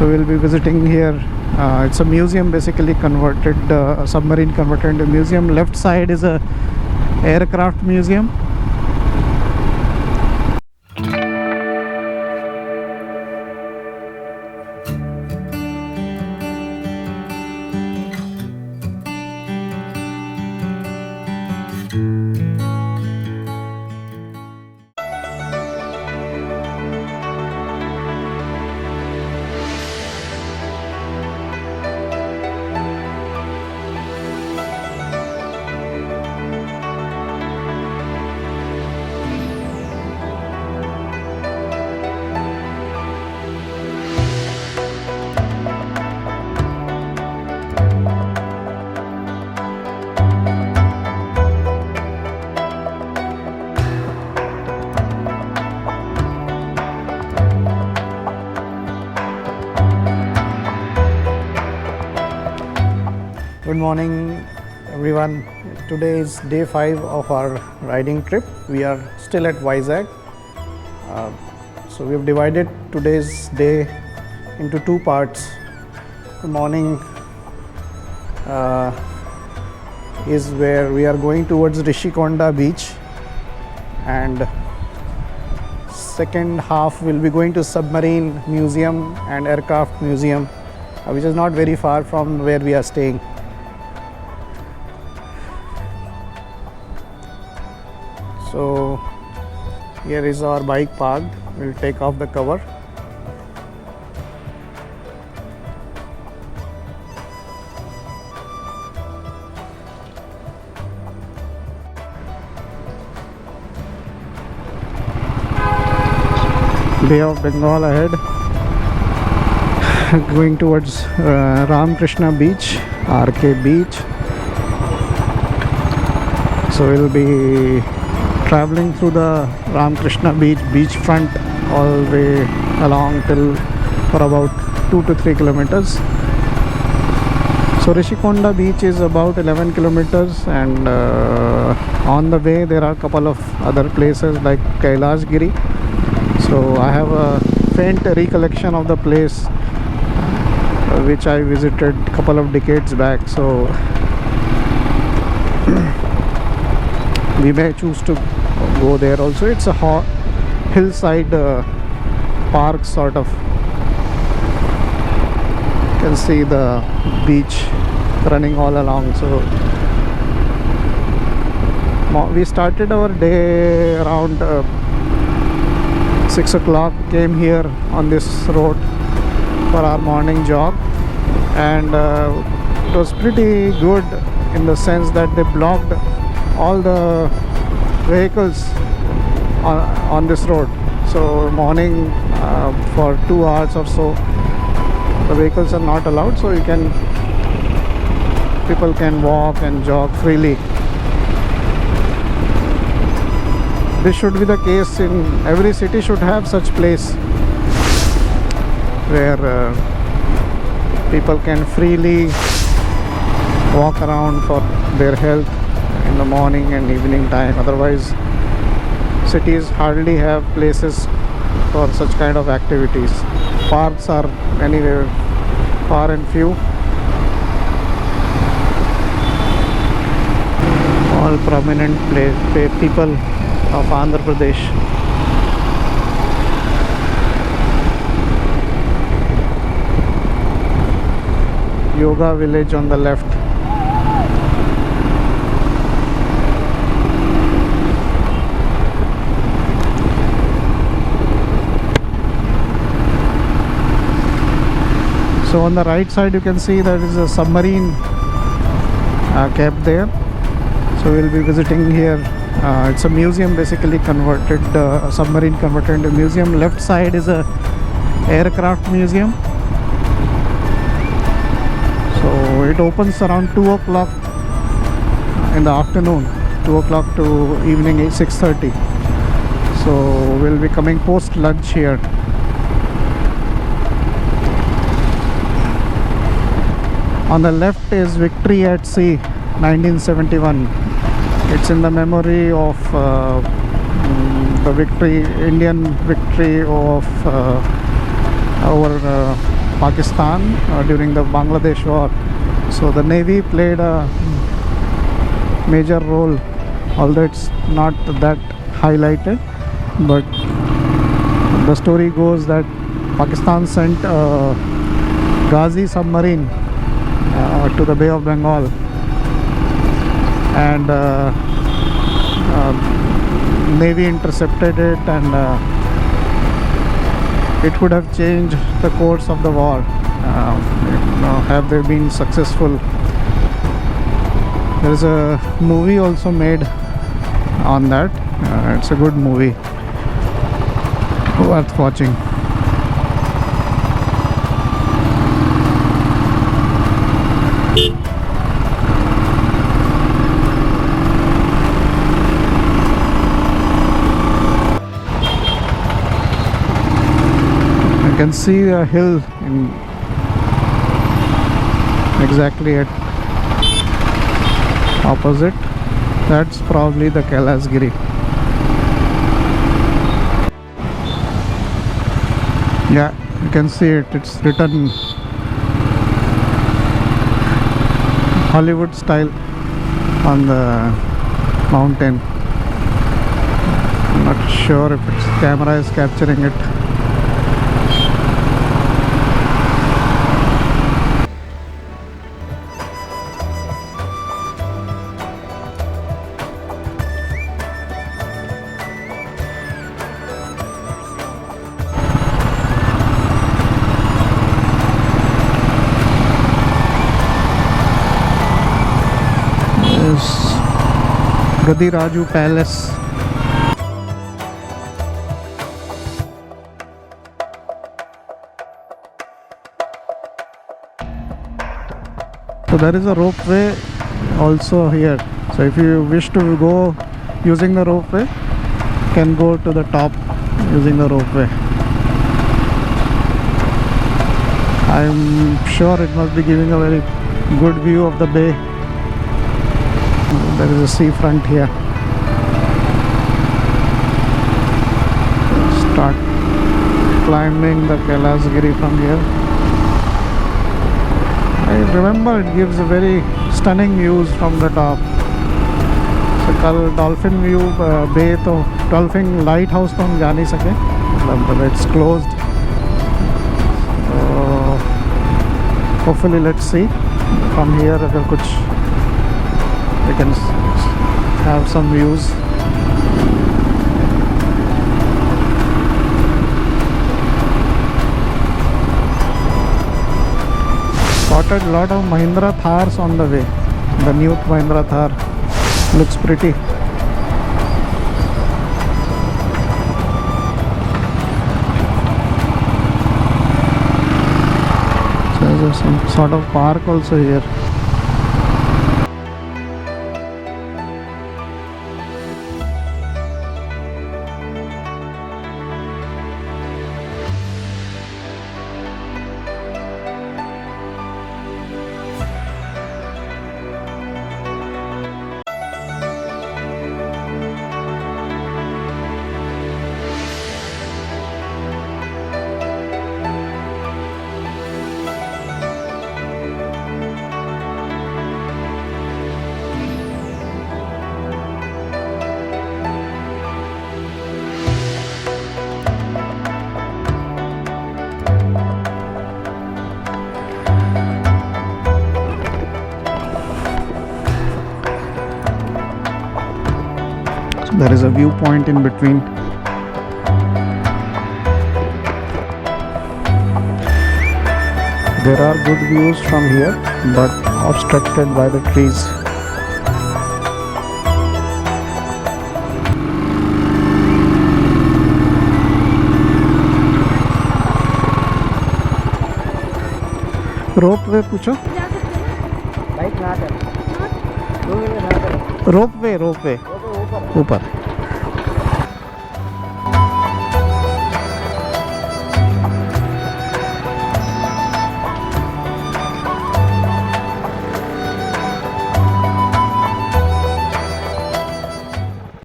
So we'll be visiting here. It's a museum, basically converted, submarine converted into museum. Left side is a aircraft museum. Good morning everyone. Today is day 5 of our riding trip. We are still at Vizag. So we have divided today's day into 2 parts. The morning is where we are going towards Rishikonda beach, and second half will be going to submarine museum and aircraft museum, which is not very far from where we are staying. So here is our bike parked. We'll take off the cover. Bay of Bengal ahead. Going towards Ramakrishna Beach, RK Beach. So we'll be traveling through the Ramakrishna Beach beachfront all the way along till for about 2 to 3 kilometers. So Rishikonda beach is about 11 kilometers, and on the way there are a couple of other places like Kailashgiri. So I have a faint recollection of the place which I visited a couple of decades back. So we may choose to go there also. It's a hillside park sort of. You can see the beach running all along. So we started our day around 6 o'clock. Came here on this road for our morning jog, and it was pretty good in the sense that they blocked all the vehicles on this road. So morning for 2 hours or so the vehicles are not allowed, so people can walk and jog freely. This should be the case in every city. Should have such place where people can freely walk around for their health in the morning and evening time. Otherwise cities hardly have places for such kind of activities. Parks are anywhere far and few. All prominent people of Andhra Pradesh. Yoga village on the left. So on the right side you can see there is a submarine kept there. So we'll be visiting here. It's a museum, basically converted, submarine converted into museum. Left side is a aircraft museum. So it opens around 2 o'clock in the afternoon, 2 o'clock to evening 6:30. So we'll be coming post lunch here. On the left is Victory at Sea, 1971. It's in the memory of the Indian victory of over Pakistan during the Bangladesh war. So the Navy played a major role, although it's not that highlighted. But the story goes that Pakistan sent a Ghazi submarine to the Bay of Bengal, and Navy intercepted it, and it could have changed the course of the war. Have they been successful? There is a movie also made on that. It's a good movie, worth watching. You can see a hill in exactly at opposite. That's probably the Kailasgiri. Yeah, you can see it. It's written Hollywood style on the mountain. I'm not sure if its camera is capturing it. Gadiraju Palace. So there is a ropeway also here. So if you wish to go using the ropeway, you can go to the top using the ropeway. I'm sure it must be giving a very good view of the bay. There is a seafront here. Start climbing the Kailasgiri from here. I remember it gives a very stunning views from the top. So कल dolphin view bay तो dolphin lighthouse तो हम जा नहीं सके, मतलब it's closed. So hopefully let's see from here अगर कुछ we can have some views. Spotted a lot of Mahindra Thars on the way. The new Mahindra Thar looks pretty. So there's some sort of park also here. There is a viewpoint in between. There are good views from here, but obstructed by the trees. Ropeway पूछो? Ropeway ऊपर